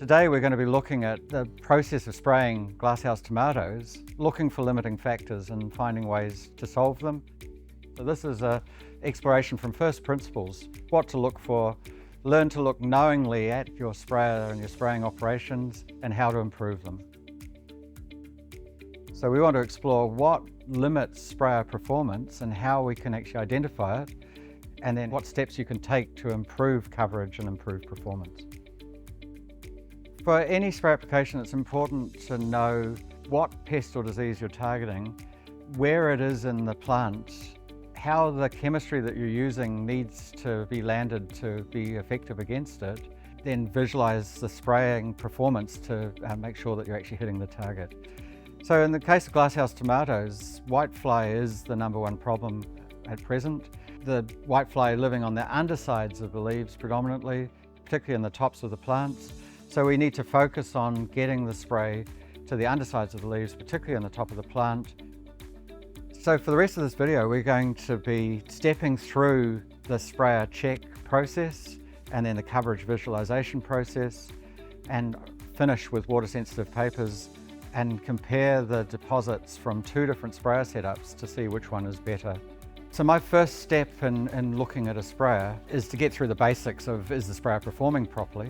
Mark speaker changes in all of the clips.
Speaker 1: Today we're going to be looking at the process of spraying glasshouse tomatoes, looking for limiting factors and finding ways to solve them. So this is an exploration from first principles, what to look for, learn to look knowingly at your sprayer and your spraying operations and how to improve them. So we want to explore what limits sprayer performance and how we can actually identify it, and then what steps you can take to improve coverage and improve performance. For any spray application, it's important to know what pest or disease you're targeting, where it is in the plant, how the chemistry that you're using needs to be landed to be effective against it, then visualize the spraying performance to make sure that you're actually hitting the target. So in the case of glasshouse tomatoes, whitefly is the #1 problem at present. The whitefly living on the undersides of the leaves predominantly, particularly in the tops of the plants. So we need to focus on getting the spray to the undersides of the leaves, particularly on the top of the plant. So for the rest of this video, we're going to be stepping through the sprayer check process and then the coverage visualization process, and finish with water sensitive papers and compare the deposits from 2 different sprayer setups to see which one is better. So my first step in looking at a sprayer is to get through the basics of, is the sprayer performing properly?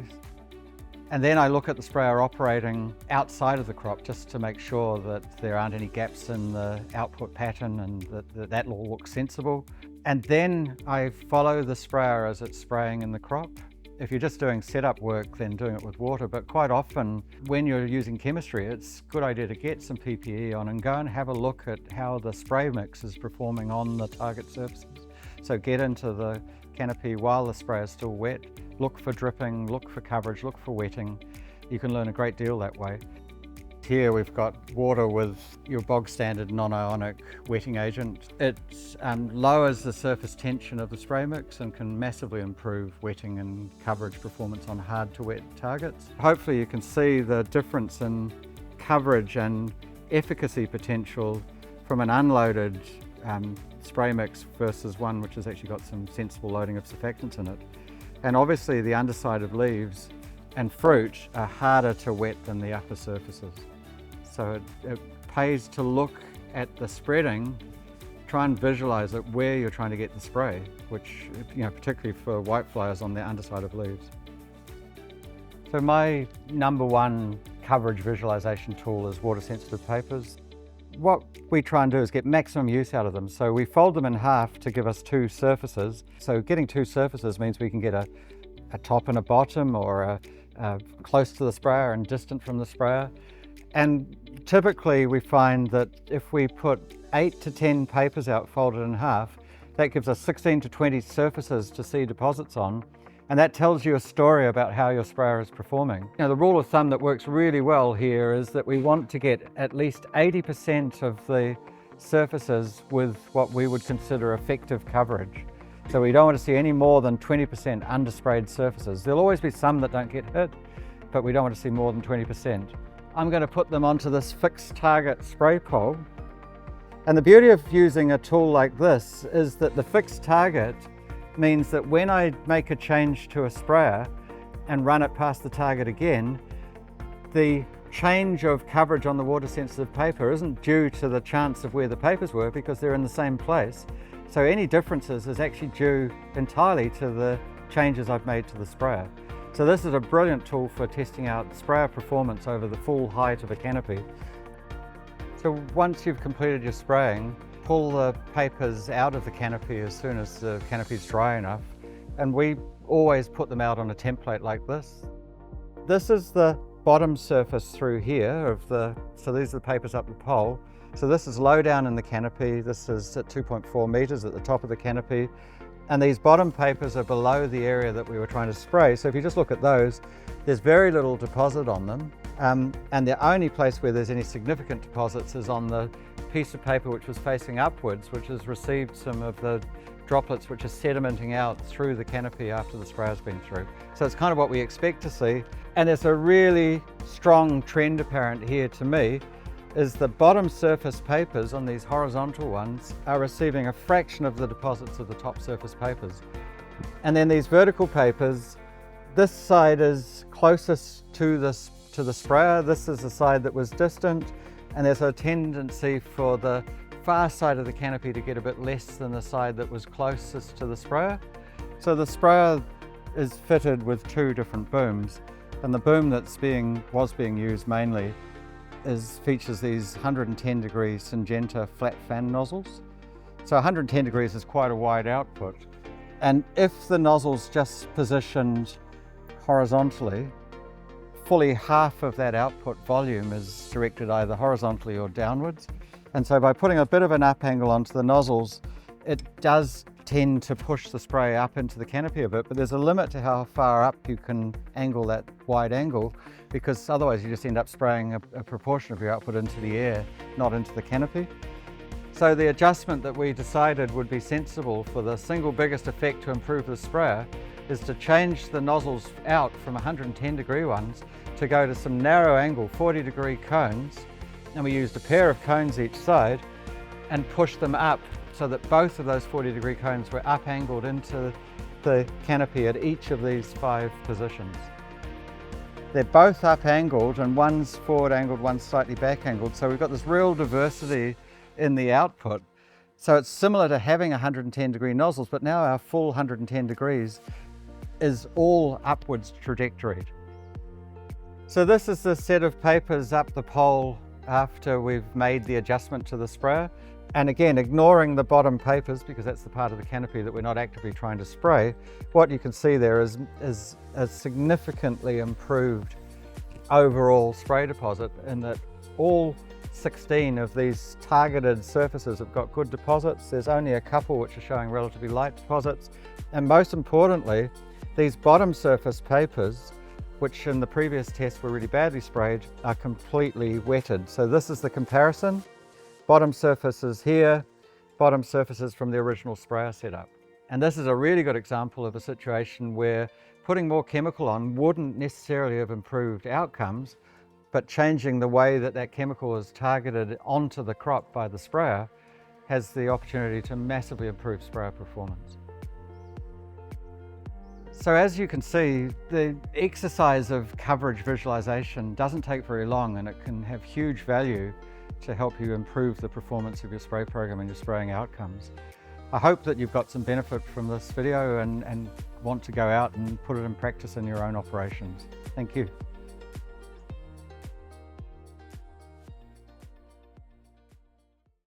Speaker 1: And then I look at the sprayer operating outside of the crop just to make sure that there aren't any gaps in the output pattern and that all looks sensible. And then I follow the sprayer as it's spraying in the crop. If you're just doing setup work, then doing it with water, but quite often when you're using chemistry, it's a good idea to get some PPE on and go and have a look at how the spray mix is performing on the target surfaces. So get into the canopy while the spray is still wet, look for dripping, look for coverage, look for wetting. You can learn a great deal that way. Here we've got water with your bog standard non-ionic wetting agent. It lowers the surface tension of the spray mix and can massively improve wetting and coverage performance on hard to wet targets. Hopefully you can see the difference in coverage and efficacy potential from an unloaded spray mix versus one which has actually got some sensible loading of surfactants in it. And obviously the underside of leaves and fruit are harder to wet than the upper surfaces. So it pays to look at the spreading, try and visualize it where you're trying to get the spray, which, particularly for whiteflies on the underside of leaves. So my #1 coverage visualization tool is water sensitive papers. What we try and do is get maximum use out of them. So we fold them in half to give us 2 surfaces. So getting 2 surfaces means we can get a top and a bottom, or close to the sprayer and distant from the sprayer. And typically we find that if we put 8 to 10 papers out folded in half, that gives us 16 to 20 surfaces to see deposits on. And that tells you a story about how your sprayer is performing. The rule of thumb that works really well here is that we want to get at least 80% of the surfaces with what we would consider effective coverage. So we don't want to see any more than 20% undersprayed surfaces. There'll always be some that don't get hit, but we don't want to see more than 20%. I'm going to put them onto this fixed target spray pole. And the beauty of using a tool like this is that the fixed target means that when I make a change to a sprayer and run it past the target again, the change of coverage on the water sensitive paper isn't due to the chance of where the papers were, because they're in the same place. So any differences is actually due entirely to the changes I've made to the sprayer. So this is a brilliant tool for testing out sprayer performance over the full height of a canopy. So once you've completed your spraying, pull the papers out of the canopy as soon as the canopy is dry enough. And we always put them out on a template like this. This is the bottom surface through here so these are the papers up the pole. So this is low down in the canopy. This is at 2.4 meters at the top of the canopy. And these bottom papers are below the area that we were trying to spray. So if you just look at those, there's very little deposit on them. And the only place where there's any significant deposits is on the piece of paper which was facing upwards, which has received some of the droplets which are sedimenting out through the canopy after the sprayer's been through. So it's kind of what we expect to see. And there's a really strong trend apparent here to me, is the bottom surface papers on these horizontal ones are receiving a fraction of the deposits of the top surface papers. And then these vertical papers, this side is closest to the sprayer. This is the side that was distant, and there's a tendency for the far side of the canopy to get a bit less than the side that was closest to the sprayer. So the sprayer is fitted with two different booms, and the boom that's was being used mainly features these 110 degree Syngenta flat fan nozzles. So 110 degrees is quite a wide output, and if the nozzle's just positioned horizontally, fully half of that output volume is directed either horizontally or downwards. And so by putting a bit of an up angle onto the nozzles, it does tend to push the spray up into the canopy a bit, but there's a limit to how far up you can angle that wide angle, because otherwise you just end up spraying a proportion of your output into the air, not into the canopy. So the adjustment that we decided would be sensible for the single biggest effect to improve the sprayer is to change the nozzles out from 110 degree ones to go to some narrow angle 40 degree cones, and we used a pair of cones each side and pushed them up so that both of those 40 degree cones were up angled into the canopy at each of these 5 positions. They're both up angled, and one's forward angled, one's slightly back angled, so we've got this real diversity in the output. So it's similar to having 110 degree nozzles, but now our full 110 degrees is all upwards trajectoried. So this is the set of papers up the pole after we've made the adjustment to the sprayer. And again, ignoring the bottom papers, because that's the part of the canopy that we're not actively trying to spray, what you can see there is a significantly improved overall spray deposit, in that all 16 of these targeted surfaces have got good deposits. There's only a couple which are showing relatively light deposits. And most importantly, these bottom surface papers, which in the previous test were really badly sprayed, are completely wetted. So this is the comparison. Bottom surfaces here, bottom surfaces from the original sprayer setup. And this is a really good example of a situation where putting more chemical on wouldn't necessarily have improved outcomes, but changing the way that that chemical is targeted onto the crop by the sprayer has the opportunity to massively improve sprayer performance. So as you can see, the exercise of coverage visualization doesn't take very long, and it can have huge value to help you improve the performance of your spray program and your spraying outcomes. I hope that you've got some benefit from this video and want to go out and put it in practice in your own operations. Thank you.